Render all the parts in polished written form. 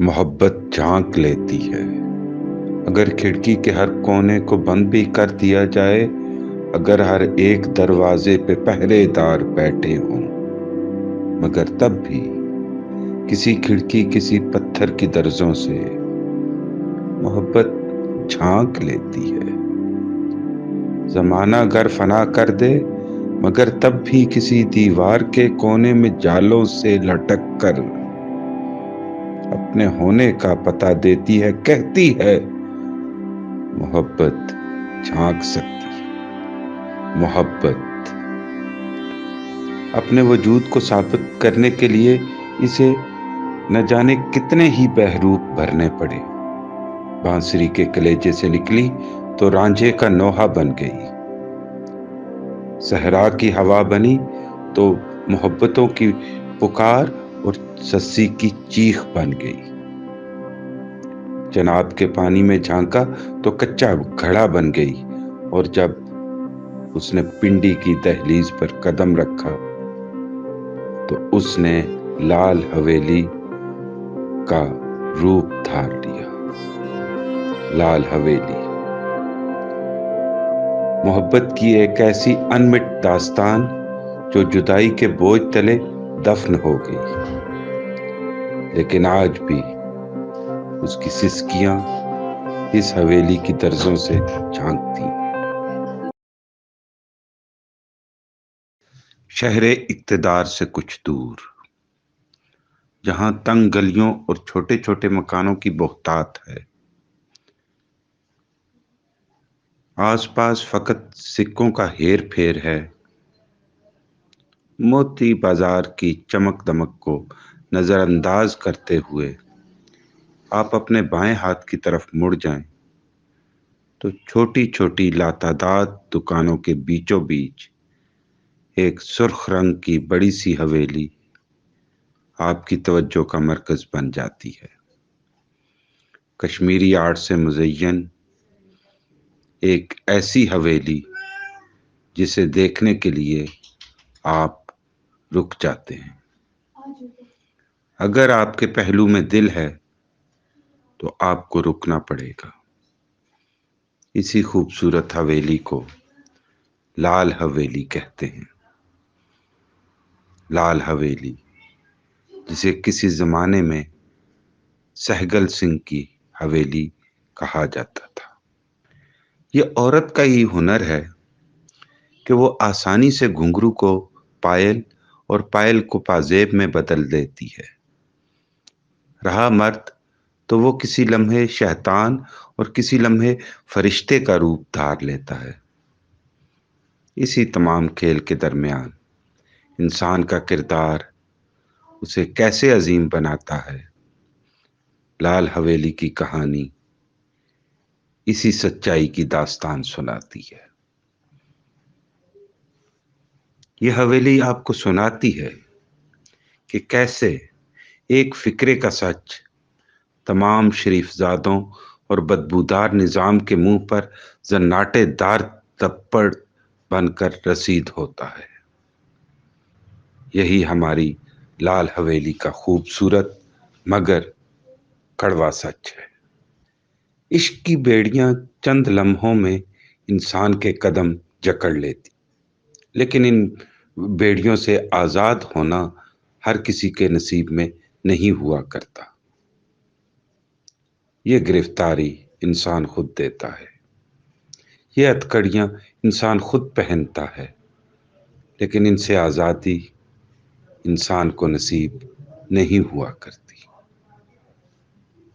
मोहब्बत झांक लेती है। अगर खिड़की के हर कोने को बंद भी कर दिया जाए, अगर हर एक दरवाजे पे पहरेदार बैठे हों, मगर तब भी किसी खिड़की किसी पत्थर की दर्जों से मोहब्बत झांक लेती है। जमाना घर फना कर दे, मगर तब भी किसी दीवार के कोने में जालों से लटक कर अपने होने का पता देती है, कहती है मोहब्बत झांक सकती है। मोहब्बत अपने वजूद को साबित करने के लिए इसे न जाने कितने ही बहरूप भरने पड़े। बांसुरी के कलेजे से निकली तो रांझे का नोहा बन गई, सहरा की हवा बनी तो मोहब्बतों की पुकार और सस्सी की चीख बन गई। जनाब के पानी में झांका तो कच्चा घड़ा बन गई, और जब उसने पिंडी की दहलीज पर कदम रखा तो उसने लाल हवेली का रूप धार लिया। लाल हवेली मोहब्बत की एक ऐसी अनमिट दास्तान जो जुदाई के बोझ तले दफन हो गई, लेकिन आज भी उसकी सिसकियां इस हवेली की दर्जों से झांकती। शहरे इक्तदार से कुछ दूर, जहां तंग गलियों और छोटे छोटे मकानों की बहुतात है, आसपास फकत सिक्कों का हेर फेर है। मोती बाजार की चमक दमक को नजरअंदाज करते हुए आप अपने बाएं हाथ की तरफ मुड़ जाएं तो छोटी छोटी लातादाद दुकानों के बीचों बीच एक सुर्ख रंग की बड़ी सी हवेली आपकी तवज्जो का मरकज बन जाती है। कश्मीरी आर्ट से मुज़य्यन एक ऐसी हवेली जिसे देखने के लिए आप रुक जाते हैं। अगर आपके पहलू में दिल है तो आपको रुकना पड़ेगा। इसी खूबसूरत हवेली को लाल हवेली कहते हैं। लाल हवेली जिसे किसी जमाने में सहगल सिंह की हवेली कहा जाता था। ये औरत का ही हुनर है कि वो आसानी से घुंघरू को पायल और पायल को पाजेब में बदल देती है। रहा मर्द तो वो किसी लम्हे शैतान और किसी लम्हे फरिश्ते का रूप धार लेता है। इसी तमाम खेल के दरमियान इंसान का किरदार उसे कैसे अजीम बनाता है, लाल हवेली की कहानी इसी सच्चाई की दास्तान सुनाती है। ये हवेली आपको सुनाती है कि कैसे एक फिक्रे का सच तमाम शरीफजादों और बदबूदार निजाम के मुंह पर जन्नाटेदार थप्पड़ बनकर रसीद होता है। यही हमारी लाल हवेली का खूबसूरत मगर कड़वा सच है। इश्क की बेड़ियां चंद लम्हों में इंसान के कदम जकड़ लेती, लेकिन इन बेड़ियों से आजाद होना हर किसी के नसीब में नहीं हुआ करता। ये गिरफ्तारी इंसान खुद देता है, ये हथकड़ियां इंसान खुद पहनता है, लेकिन इनसे आज़ादी इंसान को नसीब नहीं हुआ करती।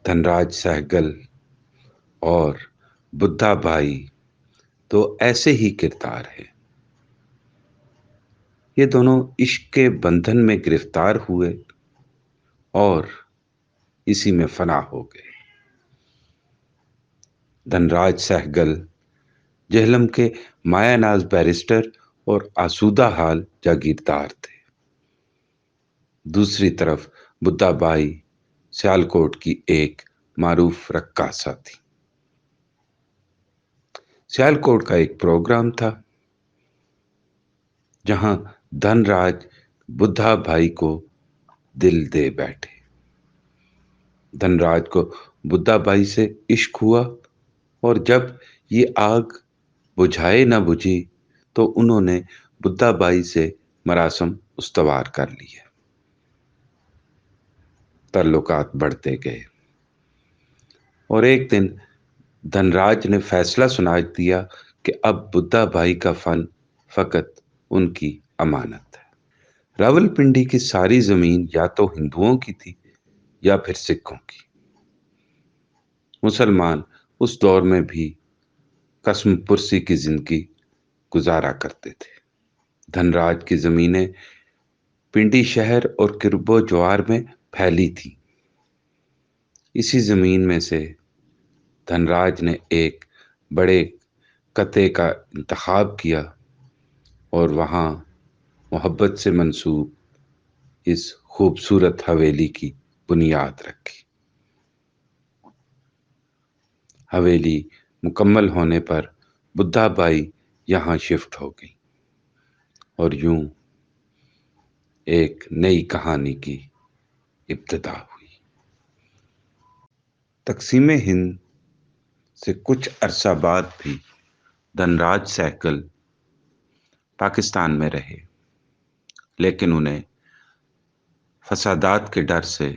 धनराज सहगल और बुद्धा भाई तो ऐसे ही किरदार हैं। ये दोनों इश्क के बंधन में गिरफ्तार हुए और इसी में फना हो गए। धनराज सहगल जेहलम के मायानाज बैरिस्टर और आसूदा हाल जागीरदार थे। दूसरी तरफ बुद्धा बाई सियालकोट की एक मारूफ रक्कासा थी। सियालकोट का एक प्रोग्राम था जहां धनराज बुद्धा भाई को दिल दे बैठे। धनराज को बुद्धा बाई से इश्क हुआ और जब ये आग बुझाए न बुझी तो उन्होंने बुद्धा बाई से मरासम उस्तवार कर लिए। ताल्लुकात बढ़ते गए और एक दिन धनराज ने फैसला सुना दिया कि अब बुद्धा भाई का फन फकत उनकी अमानत है। रावलपिंडी की सारी जमीन या तो हिंदुओं की थी या फिर सिखों की। मुसलमान उस दौर में भी कसम पुरसी की जिंदगी गुजारा करते थे। धनराज की जमीनें पिंडी शहर और किरबो ज्वार में फैली थी। इसी जमीन में से धनराज ने एक बड़े कते का इंतखाब किया और वहां मोहब्बत से मंसूब इस खूबसूरत हवेली की बुनियाद रखी। हवेली मुकम्मल होने पर बुद्धा बाई यहाँ शिफ्ट हो गई और यूं एक नई कहानी की इब्तिदा हुई। तकसीम हिंद से कुछ अरसा बाद भी धनराज सहगल पाकिस्तान में रहे, लेकिन उन्हें फसादात के डर से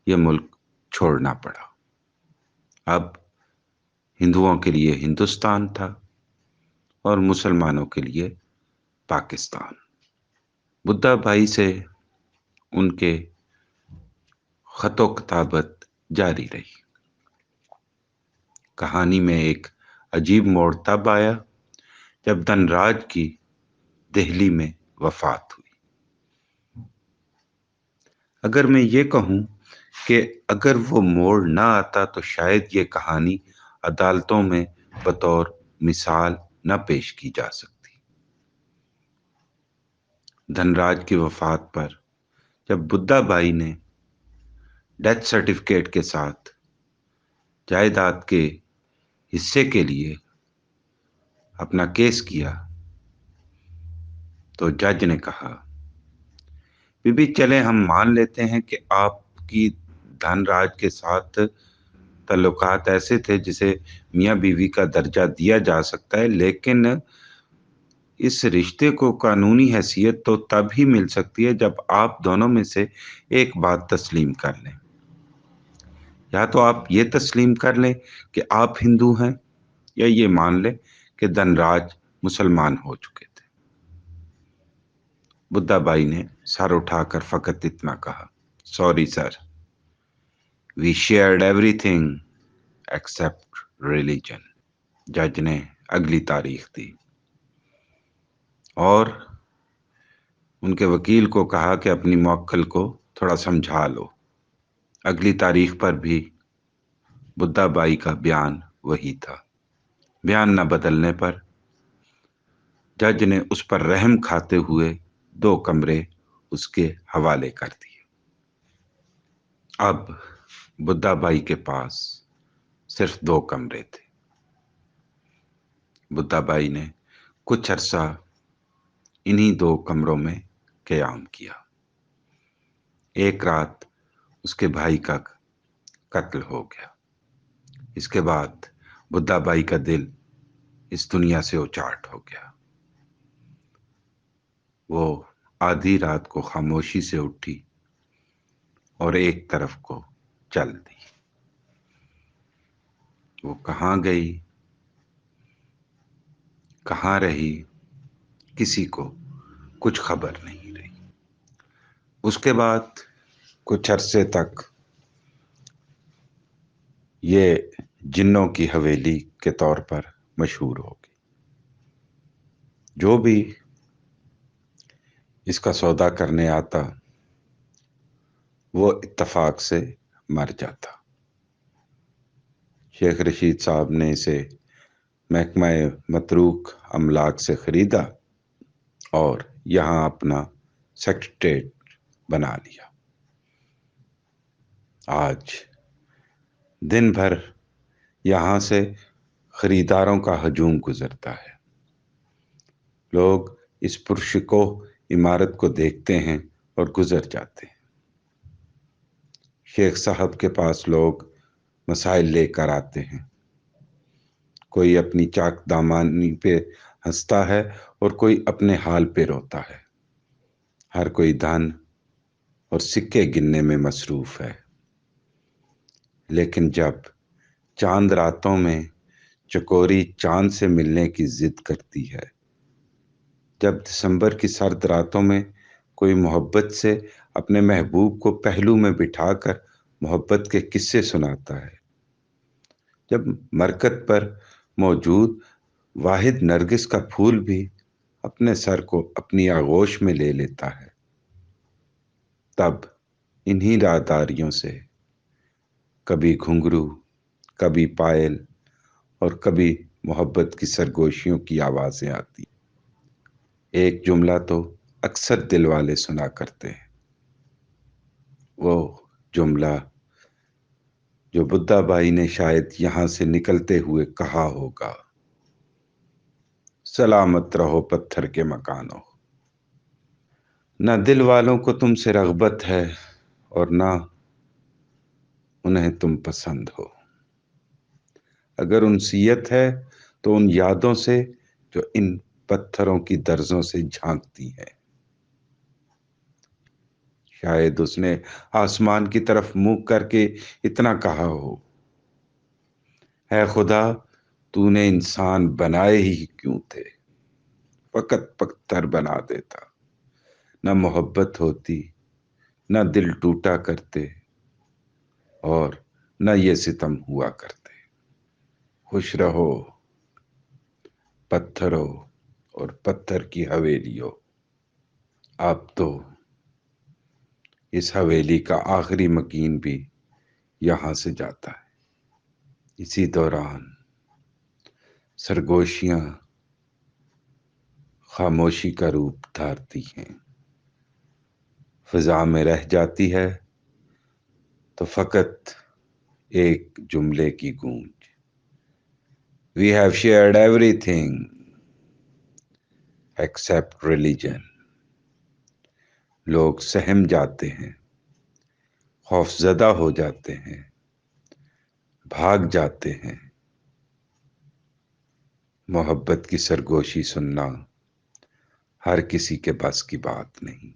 ये मुल्क छोड़ना पड़ा। अब हिंदुओं के लिए हिंदुस्तान था और मुसलमानों के लिए पाकिस्तान। बुद्धा भाई से उनके खतो किताबत जारी रही। कहानी में एक अजीब मोड़ तब आया जब धनराज की दिल्ली में वफात हुई। अगर मैं ये कहूं कि अगर वो मोड़ ना आता तो शायद ये कहानी अदालतों में बतौर मिसाल न पेश की जा सकती। धनराज की वफात पर जब बुद्धा बाई ने डेथ सर्टिफिकेट के साथ जायदाद के हिस्से के लिए अपना केस किया तो जज ने कहा, बीबी चले हम मान लेते हैं कि आपकी धनराज के साथ ताल्लुकात ऐसे थे जिसे मियाँ बीवी का दर्जा दिया जा सकता है, लेकिन इस रिश्ते को कानूनी हैसियत तो तब ही मिल सकती है जब आप दोनों में से एक बात तस्लीम कर लें। या तो आप ये तस्लीम कर लें कि आप हिंदू हैं या ये मान लें कि धनराज मुसलमान हो चुके थे। बुद्धा बाई ने सर उठाकर फकत इतना कहा, sorry sir, we shared everything except religion. जज ने अगली तारीख दी और उनके वकील को कहा कि अपनी मौक्कल को थोड़ा समझा लो। अगली तारीख पर भी बुद्धा बाई का बयान वही था। बयान न बदलने पर जज ने उस पर रहम खाते हुए 2 कमरे उसके हवाले कर दिए। अब बुद्धा बाई के पास सिर्फ 2 कमरे थे। बुद्धा बाई ने कुछ अरसा इन्हीं 2 कमरों में क़याम किया। एक रात उसके भाई का कत्ल हो गया। इसके बाद बुद्धा बाई का दिल इस दुनिया से उचाट हो गया। वो आधी रात को खामोशी से उठी और एक तरफ को चल दी। वो कहाँ गई, कहाँ रही, किसी को कुछ खबर नहीं रही। उसके बाद कुछ अरसे तक ये जिन्नों की हवेली के तौर पर मशहूर हो गई। जो भी इसका सौदा करने आता वो इत्तफाक से मर जाता। शेख रशीद साहब ने इसे महकमा मतरूक अमलाक से खरीदा और यहाँ अपना सेक्रेटेरिएट बना लिया। आज दिन भर यहाँ से खरीदारों का हजूम गुजरता है। लोग इस पुरशिको इमारत को देखते हैं और गुजर जाते हैं। شیخ صاحب کے پاس لوگ مسائل لے کر آتے ہیں، کوئی اپنی چاک دامانی پہ ہنستا ہے اور کوئی اپنے حال پہ روتا ہے، ہر کوئی دھن اور سکے گننے میں مصروف ہے۔ لیکن جب چاند راتوں میں چکوری چاند سے ملنے کی ضد کرتی ہے، جب دسمبر کی سرد راتوں میں کوئی محبت سے اپنے محبوب کو پہلو میں بٹھا کر محبت کے قصے سناتا ہے، جب مرکت پر موجود واحد نرگس کا پھول بھی اپنے سر کو اپنی آغوش میں لے لیتا ہے، تب انہی راداریوں سے کبھی گھنگرو، کبھی پائل اور کبھی محبت کی سرگوشیوں کی آوازیں آتی۔ ایک جملہ تو اکثر دل والے سنا کرتے ہیں، وہ جملہ جو بدھا بائی نے شاید یہاں سے نکلتے ہوئے کہا ہوگا: سلامت رہو پتھر کے مکانوں، نہ دل والوں کو تم سے رغبت ہے اور نہ انہیں تم پسند ہو۔ اگر انسیت ہے تو ان یادوں سے جو ان پتھروں کی درزوں سے جھانکتی ہیں۔ شاید اس نے آسمان کی طرف منہ کر کے اتنا کہا ہو: اے خدا، تو نے انسان بنائے ہی کیوں تھے، فقط پتھر بنا دیتا، نہ محبت ہوتی، نہ دل ٹوٹا کرتے اور نہ یہ ستم ہوا کرتے۔ خوش رہو پتھروں اور پتھر کی حویلیوں، اب تو اس حویلی کا آخری مکین بھی یہاں سے جاتا ہے۔ اسی دوران سرگوشیاں خاموشی کا روپ دھارتی ہیں، فضا میں رہ جاتی ہے تو فقط ایک جملے کی گونج: We have shared everything except religion۔ لوگ سہم جاتے ہیں، خوف زدہ ہو جاتے ہیں، بھاگ جاتے ہیں۔ محبت کی سرگوشی سننا ہر کسی کے بس کی بات نہیں۔